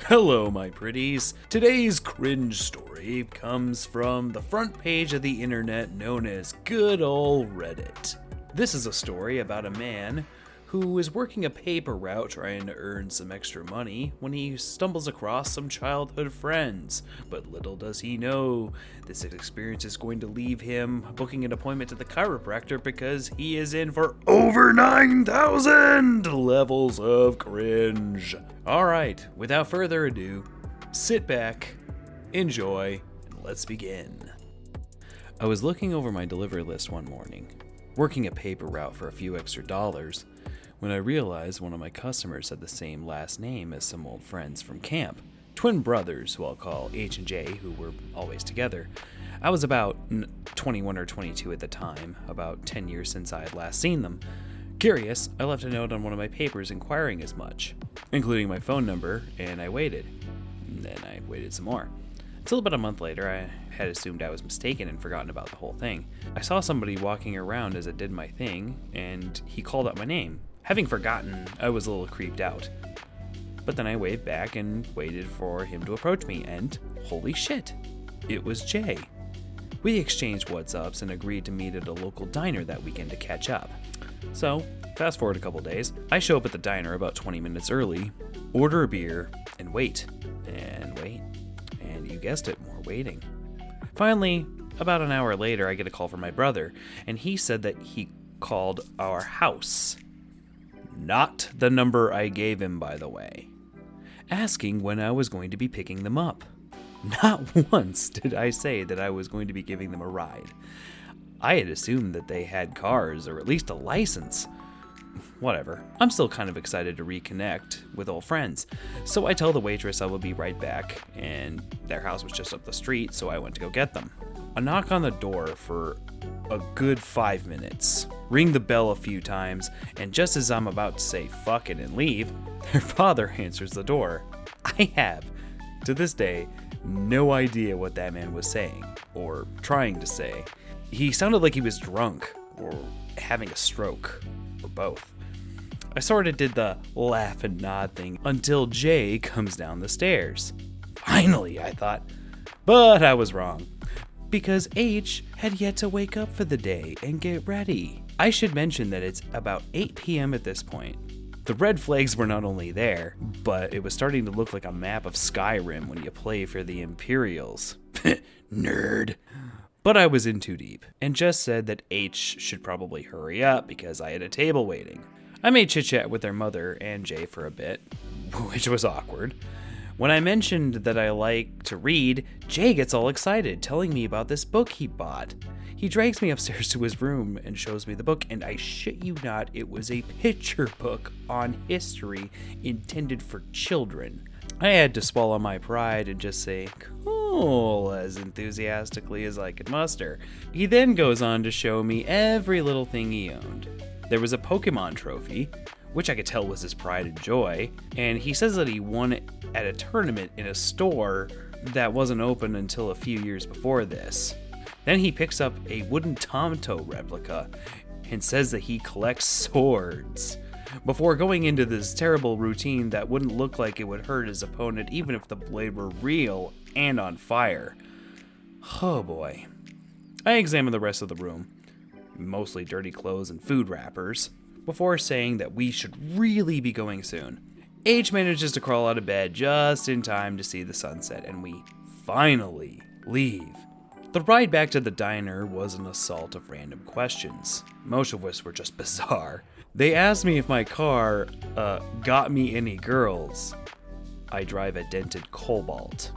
Hello, my pretties. Today's cringe story comes from the front page of the internet known as good ol' Reddit. This is a story about a man who is working a paper route trying to earn some extra money when he stumbles across some childhood friends. But little does he know, this experience is going to leave him booking an appointment to the chiropractor because he is in for over 9,000 levels of cringe. Alright, without further ado, sit back, enjoy, and let's begin. I was looking over my delivery list one morning, working a paper route for a few extra dollars, when I realized one of my customers had the same last name as some old friends from camp. Twin brothers, who I'll call H and J, who were always together. I was about 21 or 22 at the time, about 10 years since I had last seen them. Curious, I left a note on one of my papers inquiring as much, including my phone number, and I waited. And then I waited some more. Until about a month later, I had assumed I was mistaken and forgotten about the whole thing. I saw somebody walking around as I did my thing, and he called out my name. Having forgotten, I was a little creeped out. But then I waved back and waited for him to approach me, and holy shit, it was Jay. We exchanged what's-ups and agreed to meet at a local diner that weekend to catch up. So, fast forward a couple days, I show up at the diner about 20 minutes early, order a beer, and wait, and you guessed it, more waiting. Finally, about an hour later, I get a call from my brother, and he said that he called our house. Not the number I gave him, by the way, asking when I was going to be picking them up. Not once did I say that I was going to be giving them a ride. I had assumed that they had cars, or at least a license. Whatever, I'm still kind of excited to reconnect with old friends, so I tell the waitress I will be right back, and their house was just up the street, so I went to go get them. I knock on the door for a good 5 minutes, ring the bell a few times, and just as I'm about to say fuck it and leave, their father answers the door. I have, to this day, no idea what that man was saying, or trying to say. He sounded like he was drunk, or having a stroke, or both. I sort of did the laugh and nod thing until Jay comes down the stairs. Finally, I thought, but I was wrong, because H had yet to wake up for the day and get ready. I should mention that it's about 8 p.m. at this point. The red flags were not only there, but it was starting to look like a map of Skyrim when you play for the Imperials. Nerd. But I was in too deep, and just said that H should probably hurry up because I had a table waiting. I made chit-chat with their mother and Jay for a bit, which was awkward. When I mentioned that I like to read, Jay gets all excited, telling me about this book he bought. He drags me upstairs to his room and shows me the book, and I shit you not, it was a picture book on history intended for children. I had to swallow my pride and just say, cool, as enthusiastically as I could muster. He then goes on to show me every little thing he owned. There was a Pokemon trophy, which I could tell was his pride and joy, and he says that he won it at a tournament in a store that wasn't open until a few years before this. Then he picks up a wooden Tomto replica and says that he collects swords, before going into this terrible routine that wouldn't look like it would hurt his opponent even if the blade were real and on fire. Oh boy. I examined the rest of the room, mostly dirty clothes and food wrappers, before saying that we should really be going soon. H manages to crawl out of bed just in time to see the sunset, and we finally leave. The ride back to the diner was an assault of random questions, most of which were just bizarre. They asked me if my car, got me any girls. I drive a dented Cobalt.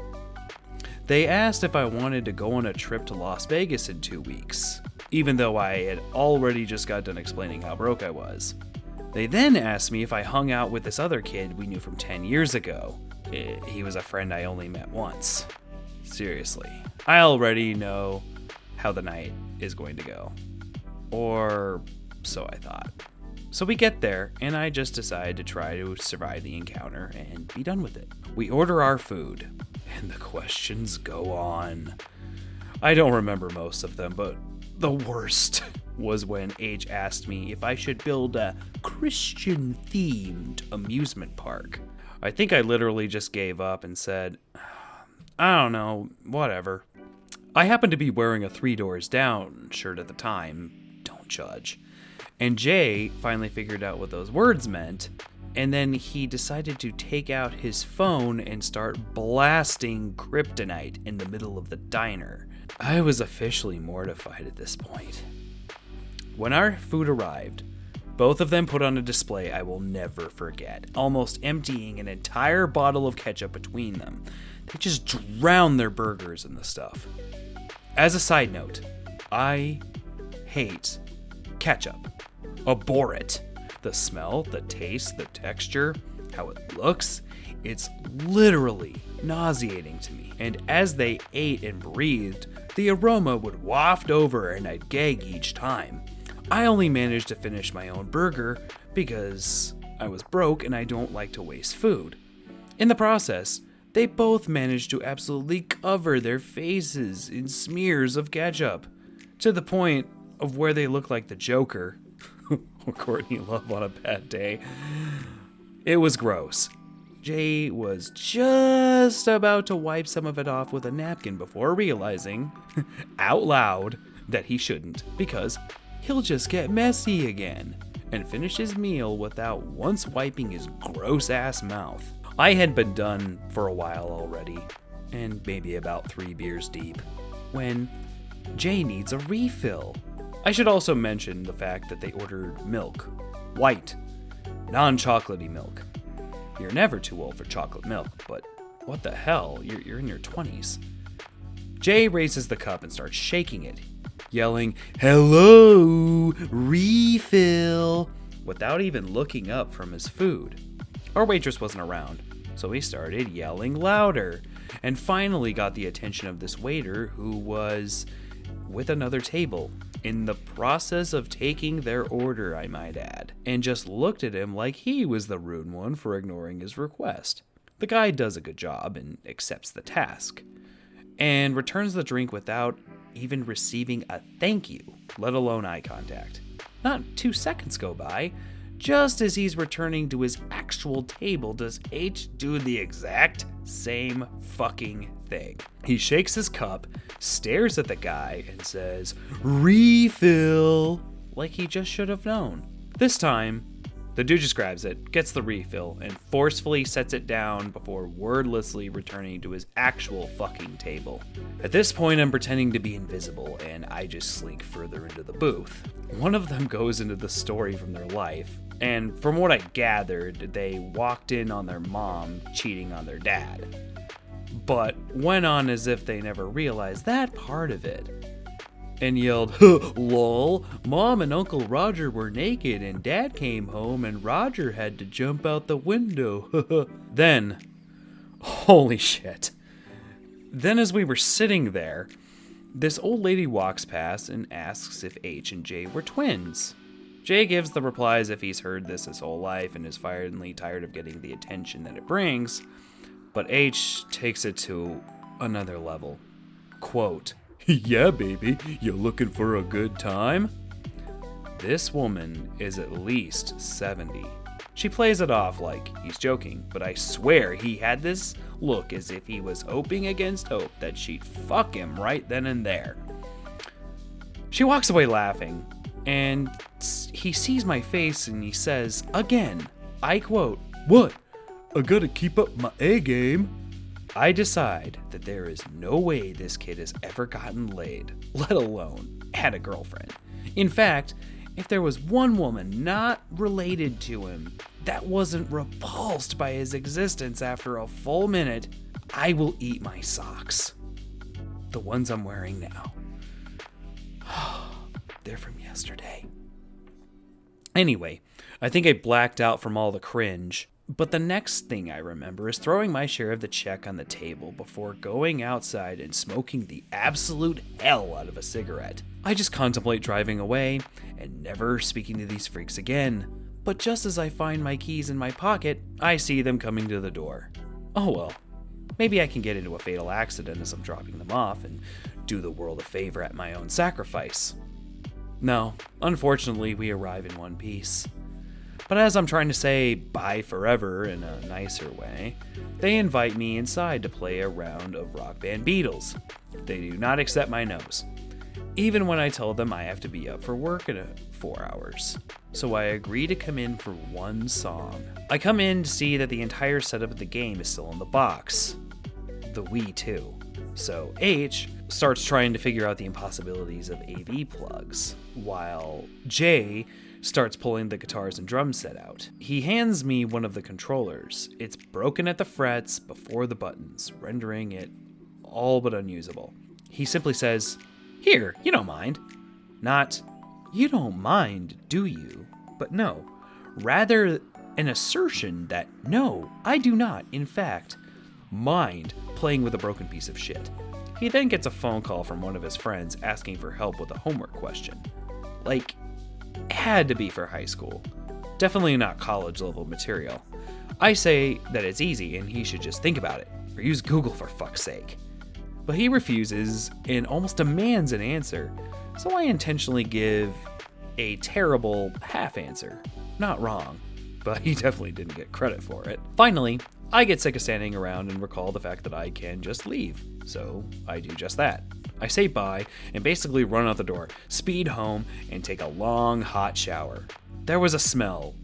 They asked if I wanted to go on a trip to Las Vegas in 2 weeks, even though I had already just got done explaining how broke I was. They then asked me if I hung out with this other kid we knew from 10 years ago. He was a friend I only met once. Seriously, I already know how the night is going to go. Or so I thought. So we get there, and I just decide to try to survive the encounter and be done with it. We order our food, and the questions go on. I don't remember most of them, but the worst was when H asked me if I should build a Christian-themed amusement park. I think I literally just gave up and said, I don't know, whatever. I happened to be wearing a 3 Doors Down shirt at the time, don't judge. And Jay finally figured out what those words meant, and then he decided to take out his phone and start blasting Kryptonite in the middle of the diner. I was officially mortified at this point. When our food arrived, both of them put on a display I will never forget, almost emptying an entire bottle of ketchup between them. They just drowned their burgers in the stuff. As a side note, I hate ketchup. Abhor it. The smell, the taste, the texture, how it looks, it's literally nauseating to me. And as they ate and breathed, the aroma would waft over and I'd gag each time. I only managed to finish my own burger because I was broke and I don't like to waste food. In the process, they both managed to absolutely cover their faces in smears of ketchup, to the point of where they look like the Joker, or Courtney Love on a bad day. It was gross. Jay was just about to wipe some of it off with a napkin before realizing, out loud, that he shouldn't, because he'll just get messy again, and finish his meal without once wiping his gross-ass mouth. I had been done for a while already, and maybe about 3 beers deep, when Jay needs a refill. I should also mention the fact that they ordered milk. White, non-chocolatey milk. You're never too old for chocolate milk, but what the hell, you're in your 20s. Jay raises the cup and starts shaking it, yelling, "Hello, refill," without even looking up from his food. Our waitress wasn't around, so he started yelling louder, and finally got the attention of this waiter who was with another table, in the process of taking their order, I might add, and just looked at him like he was the rude one for ignoring his request. The guy does a good job and accepts the task, and returns the drink without even receiving a thank you, let alone eye contact. Not 2 seconds go by, just as he's returning to his actual table, does H do the exact same fucking thing. He shakes his cup, stares at the guy, and says, "Refill," like he just should have known. This time, the dude just grabs it, gets the refill, and forcefully sets it down before wordlessly returning to his actual fucking table. At this point, I'm pretending to be invisible, and I just slink further into the booth. One of them goes into the story from their life, and from what I gathered, they walked in on their mom cheating on their dad, but went on as if they never realized that part of it, and yelled, "Lol, Mom and Uncle Roger were naked and Dad came home and Roger had to jump out the window." Then, holy shit. Then as we were sitting there, this old lady walks past and asks if H and J were twins. Jay gives the reply as if he's heard this his whole life and is finally tired of getting the attention that it brings, but H takes it to another level. Quote, "Yeah, baby, you looking for a good time?" This woman is at least 70. She plays it off like he's joking, but I swear he had this look as if he was hoping against hope that she'd fuck him right then and there. She walks away laughing, and he sees my face and he says, again, I quote, "What? I gotta keep up my A game." I decide that there is no way this kid has ever gotten laid, let alone had a girlfriend. In fact, if there was one woman not related to him that wasn't repulsed by his existence after a full minute, I will eat my socks. The ones I'm wearing now. They're from yesterday. Anyway, I think I blacked out from all the cringe. But the next thing I remember is throwing my share of the check on the table before going outside and smoking the absolute hell out of a cigarette. I just contemplate driving away and never speaking to these freaks again. But just as I find my keys in my pocket, I see them coming to the door. Oh well, maybe I can get into a fatal accident as I'm dropping them off and do the world a favor at my own sacrifice. No, unfortunately, we arrive in one piece. But as I'm trying to say bye forever in a nicer way, they invite me inside to play a round of Rock Band Beatles. They do not accept my no's, even when I tell them I have to be up for work in 4 hours. So I agree to come in for one song. I come in to see that the entire setup of the game is still in the box. The Wii too. So H starts trying to figure out the impossibilities of AV plugs, while J starts pulling the guitars and drum set out. He hands me one of the controllers. It's broken at the frets before the buttons, rendering it all but unusable. He simply says, "Here, you don't mind." Not, "You don't mind, do you?" But no, rather an assertion that no, I do not, in fact, mind playing with a broken piece of shit. He then gets a phone call from one of his friends asking for help with a homework question. Like, had to be for high school. Definitely not college level material. I say that it's easy and he should just think about it, or use Google for fuck's sake. But he refuses and almost demands an answer, so I intentionally give a terrible half answer. Not wrong, but he definitely didn't get credit for it. Finally, I get sick of standing around and recall the fact that I can just leave, so I do just that. I say bye and basically run out the door, speed home, and take a long, hot shower. There was a smell,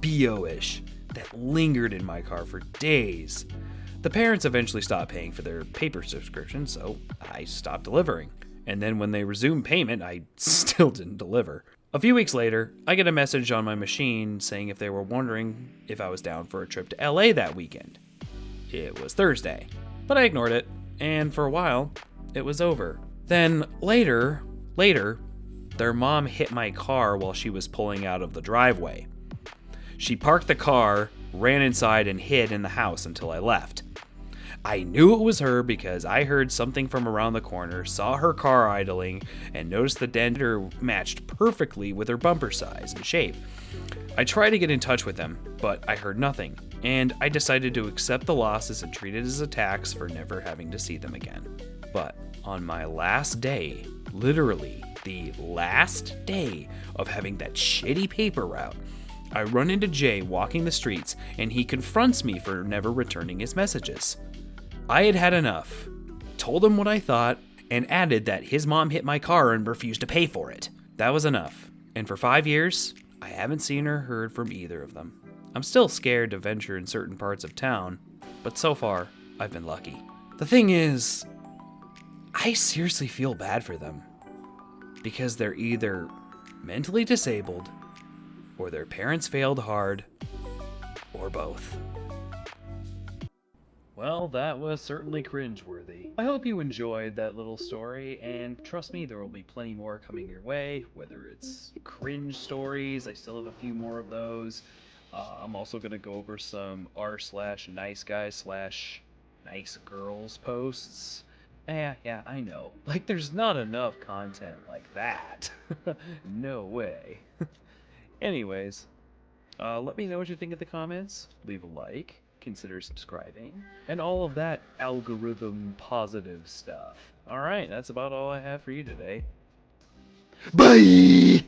BO-ish, that lingered in my car for days. The parents eventually stopped paying for their paper subscription, so I stopped delivering. And then when they resumed payment, I still didn't deliver. A few weeks later, I get a message on my machine saying if they were wondering if I was down for a trip to LA that weekend. It was Thursday, but I ignored it, and for a while, it was over. Then later, their mom hit my car while she was pulling out of the driveway. She parked the car, ran inside, and hid in the house until I left. I knew it was her because I heard something from around the corner, saw her car idling, and noticed the denter matched perfectly with her bumper size and shape. I tried to get in touch with them, but I heard nothing, and I decided to accept the losses and treat it as a tax for never having to see them again. But on my last day, literally the last day of having that shitty paper route, I run into Jay walking the streets, and he confronts me for never returning his messages. I had had enough, told him what I thought, and added that his mom hit my car and refused to pay for it. That was enough, and for 5 years, I haven't seen or heard from either of them. I'm still scared to venture in certain parts of town, but so far, I've been lucky. The thing is, I seriously feel bad for them, because they're either mentally disabled, or their parents failed hard, or both. Well, that was certainly cringeworthy. I hope you enjoyed that little story, and trust me, there will be plenty more coming your way, whether it's cringe stories, I still have a few more of those. I'm also going to go over some r/nice guys/nice girls posts. Yeah, I know. Like, there's not enough content like that. No way. Anyways, let me know what you think in the comments. Leave a like, consider subscribing, and all of that algorithm positive stuff. Alright, that's about all I have for you today. Bye!